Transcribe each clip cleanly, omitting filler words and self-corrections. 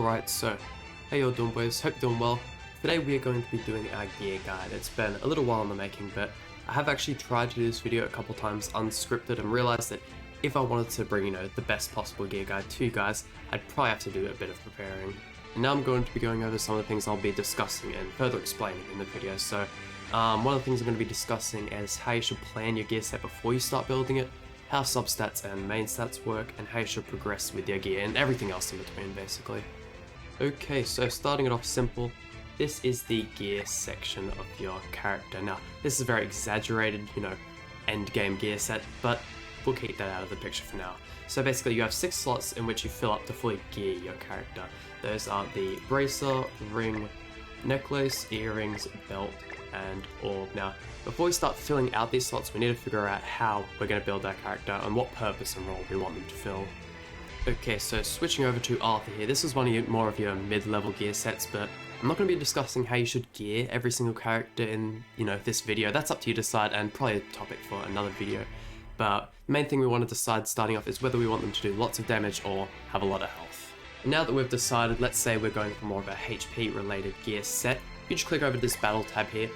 Alright, so how you all doing, boys? Hope you're doing well. Today we are going to be doing our gear guide. It's been a little while in the making, but I have actually tried to do this video a couple times unscripted and realized that if I wanted to bring, the best possible gear guide to you guys, I'd probably have to do a bit of preparing. And now I'm going to be going over some of the things I'll be discussing and further explaining in the video. So one of the things I'm going to be discussing is how you should plan your gear set before you start building it, how substats and main stats work, and how you should progress with your gear and everything else in between, basically. Okay, so starting it off simple, this is the gear section of your character. Now, this is a very exaggerated, end game gear set, but we'll keep that out of the picture for now. So basically you have 6 slots in which you fill up to fully gear your character. Those are the bracer, ring, necklace, earrings, belt, and orb. Now, before we start filling out these slots, we need to figure out how we're going to build our character and what purpose and role we want them to fill. Okay, so switching over to Arthur here, this is one of more of your mid-level gear sets, but I'm not going to be discussing how you should gear every single character in, this video. That's up to you to decide, and probably a topic for another video. But the main thing we want to decide starting off is whether we want them to do lots of damage or have a lot of health. And now that we've decided, let's say we're going for more of a HP related gear set, you just click over to this battle tab here.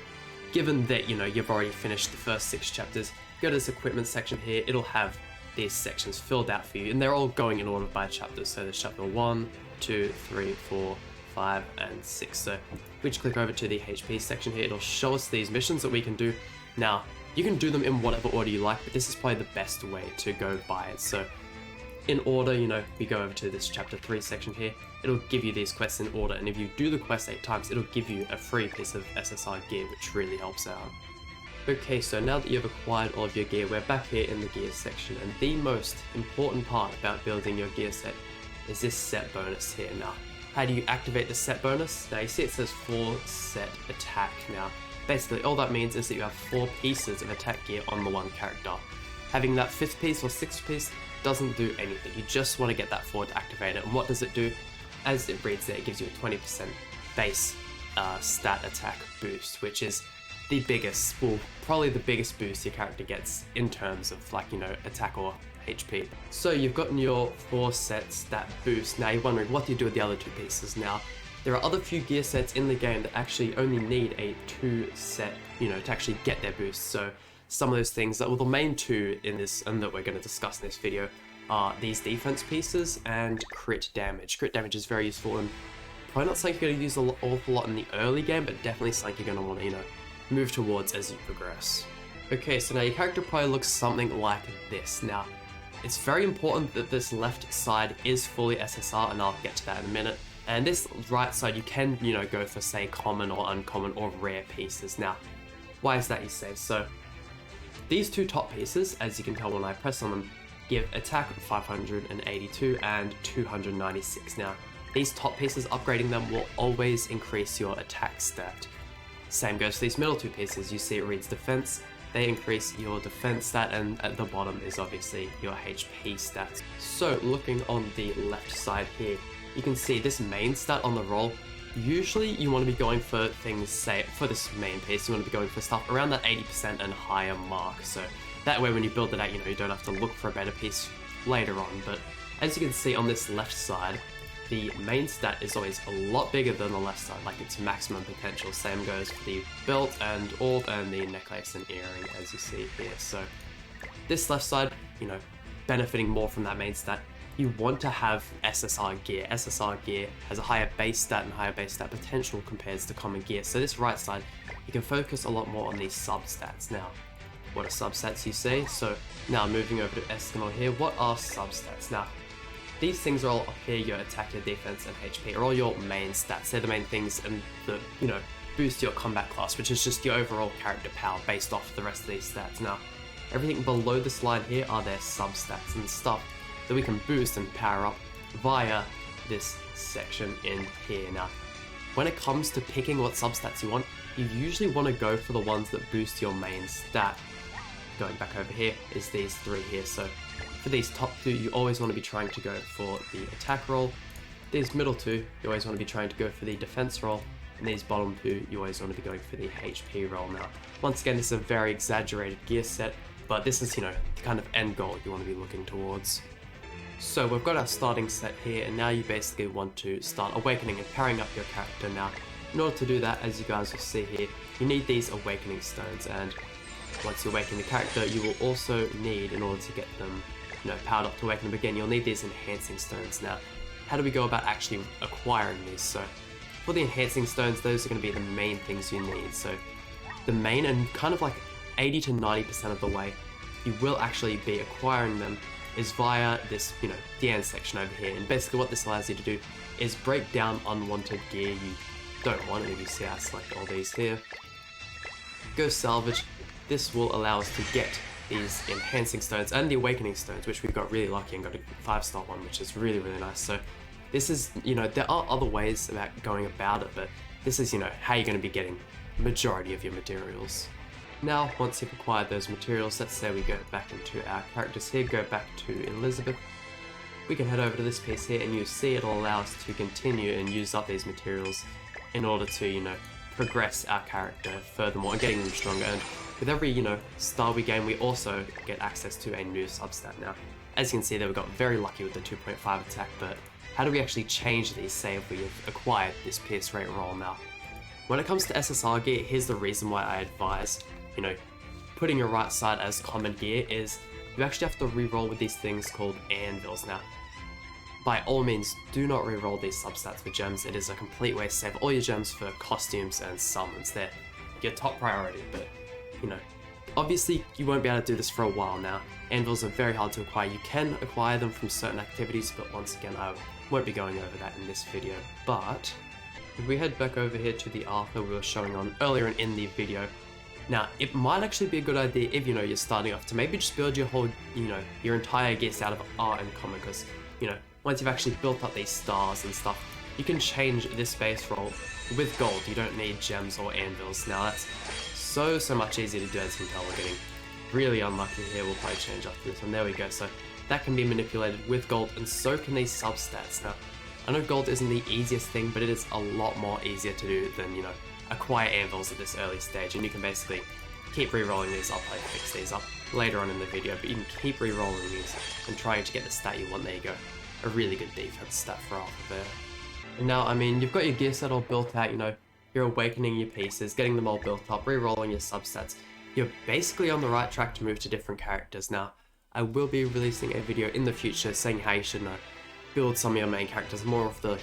Given that, you've already finished the first 6 chapters, go to this equipment section here, it'll have these sections filled out for you, and they're all going in order by chapters. So there's chapter 1, 2, 3, 4, 5, and 6. So if we just click over to the HP section here, it'll show us these missions that we can do. Now, you can do them in whatever order you like, but this is probably the best way to go by it. So in order, we go over to this chapter 3 section here, it'll give you these quests in order, and if you do the quest 8 times, it'll give you a free piece of SSR gear, which really helps out. Okay, so now that you've acquired all of your gear, we're back here in the gear section, and the most important part about building your gear set is this set bonus here. Now, how do you activate the set bonus? Now you see it says 4 set attack. Now, basically all that means is that you have 4 pieces of attack gear on the one character. Having that 5th piece or 6th piece doesn't do anything, you just want to get that 4 to activate it. And what does it do? As it reads there, it gives you a 20% base stat attack boost, which is the biggest, probably the biggest boost your character gets in terms of attack or HP. So you've gotten your 4 set stat boost. Now you're wondering, what do you do with the other 2 pieces? Now, there are other few gear sets in the game that actually only need a 2 set, to actually get their boost. So some of those things, the main 2 in this, and that we're going to discuss in this video, are these defense pieces and crit damage. Crit damage is very useful and probably not something you're going to use an awful lot in the early game, but definitely something you're going to want to, move towards as you progress. Okay, so now your character probably looks something like this. Now, it's very important that this left side is fully SSR, and I'll get to that in a minute. And this right side, you can, go for, say, common or uncommon or rare pieces. Now, why is that, you say? So, these 2 top pieces, as you can tell when I press on them, give attack 582 and 296. Now, these top pieces, upgrading them will always increase your attack stat. Same goes for these middle 2 pieces. You see it reads defense, they increase your defense stat, and at the bottom is obviously your HP stats. So looking on the left side here, you can see this main stat on the roll. Usually you want to be going for things, say for this main piece, you want to be going for stuff around that 80% and higher mark. So that way when you build it out, you don't have to look for a better piece later on. But as you can see on this left side, the main stat is always a lot bigger than the left side, like its maximum potential. Same goes for the belt and orb and the necklace and earring, as you see here. So this left side, benefiting more from that main stat. You want to have SSR gear. SSR gear has a higher base stat and higher base stat potential compared to common gear. So this right side, you can focus a lot more on these substats. Now, what are substats, you say? So now moving over to Escanor here, what are substats? Now, these things are all up here, your attack, your defense, and HP are all your main stats. They're the main things and that, boost your combat class, which is just your overall character power based off the rest of these stats. Now, everything below this line here are their substats and stuff that we can boost and power up via this section in here. Now, when it comes to picking what substats you want, you usually want to go for the ones that boost your main stat. Going back over here is these 3 here. So for these top 2, you always want to be trying to go for the attack roll. These middle 2, you always want to be trying to go for the defense roll. And these bottom 2, you always want to be going for the HP roll. Now, once again, this is a very exaggerated gear set, but this is, the kind of end goal you want to be looking towards. So we've got our starting set here, and now you basically want to start awakening and powering up your character. Now, in order to do that, as you guys will see here, you need these awakening stones, and once you awaken the character, you will also need, in order to get them, powered up to awaken them again, you'll need these enhancing stones. Now, how do we go about actually acquiring these? So, for the enhancing stones, those are going to be the main things you need. So, the main and kind of like 80 to 90% of the way you will actually be acquiring them is via this, the end section over here. And basically what this allows you to do is break down unwanted gear you don't want. And if you see, I select all these here. Go salvage. This will allow us to get these enhancing stones and the awakening stones, which we got really lucky and got a 5-star one, which is really, really nice. So this is, there are other ways about going about it, but this is, how you're going to be getting the majority of your materials. Now, once you've acquired those materials, let's say we go back into our characters here, go back to Elizabeth. We can head over to this piece here, and you see it'll allow us to continue and use up these materials in order to, progress our character furthermore and getting them stronger. And with every, star we gain, we also get access to a new substat. Now, as you can see there, we got very lucky with the 2.5 attack, but how do we actually change these, say if we have acquired this pierce rate roll? Now, when it comes to SSR gear, here's the reason why I advise, putting your right side as common gear is you actually have to re-roll with these things called anvils. Now, by all means, do not re-roll these substats for gems. It is a complete waste. Save all your gems for costumes and summons. They're your top priority, but, obviously you won't be able to do this for a while now. Anvils are very hard to acquire. You can acquire them from certain activities, but once again, I won't be going over that in this video. But if we head back over here to the Arthur we were showing on earlier in the video, now, it might actually be a good idea if, you're starting off to maybe just build your whole, your entire gear out of art and common, because, once you've actually built up these stars and stuff, you can change this base roll with gold. You don't need gems or anvils. Now, that's so much easier to do. As you can tell, we're getting really unlucky here. We'll probably change after this one. There we go. So that can be manipulated with gold, and so can these substats. Now, I know gold isn't the easiest thing, but it is a lot more easier to do than, acquire anvils at this early stage, and you can basically keep re-rolling these. I'll probably fix these up later on in the video, but you can keep re-rolling these and trying to get the stat you want. There you go, a really good defense stat for Arthur there. And now, I mean, you've got your gear set all built out, you're awakening your pieces, getting them all built up, re-rolling your substats. You're basically on the right track to move to different characters. Now, I will be releasing a video in the future saying how you should build some of your main characters, more of the,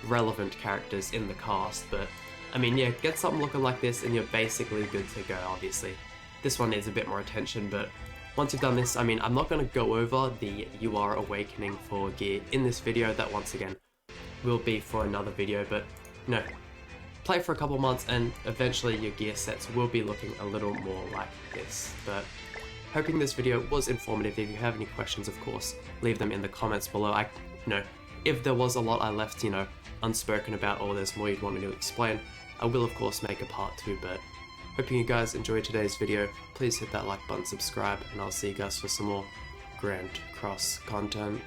relevant characters in the cast, but I mean, yeah, get something looking like this and you're basically good to go. Obviously, this one needs a bit more attention, but once you've done this, I mean, I'm not going to go over the UR awakening for gear in this video. That, once again, will be for another video, but, play for a couple months and eventually your gear sets will be looking a little more like this. But hoping this video was informative. If you have any questions, of course, leave them in the comments below. If there was a lot I left, unspoken about, or there's more you'd want me to explain, I will of course make a part 2, but hoping you guys enjoyed today's video. Please hit that like button, subscribe, and I'll see you guys for some more Grand Cross content.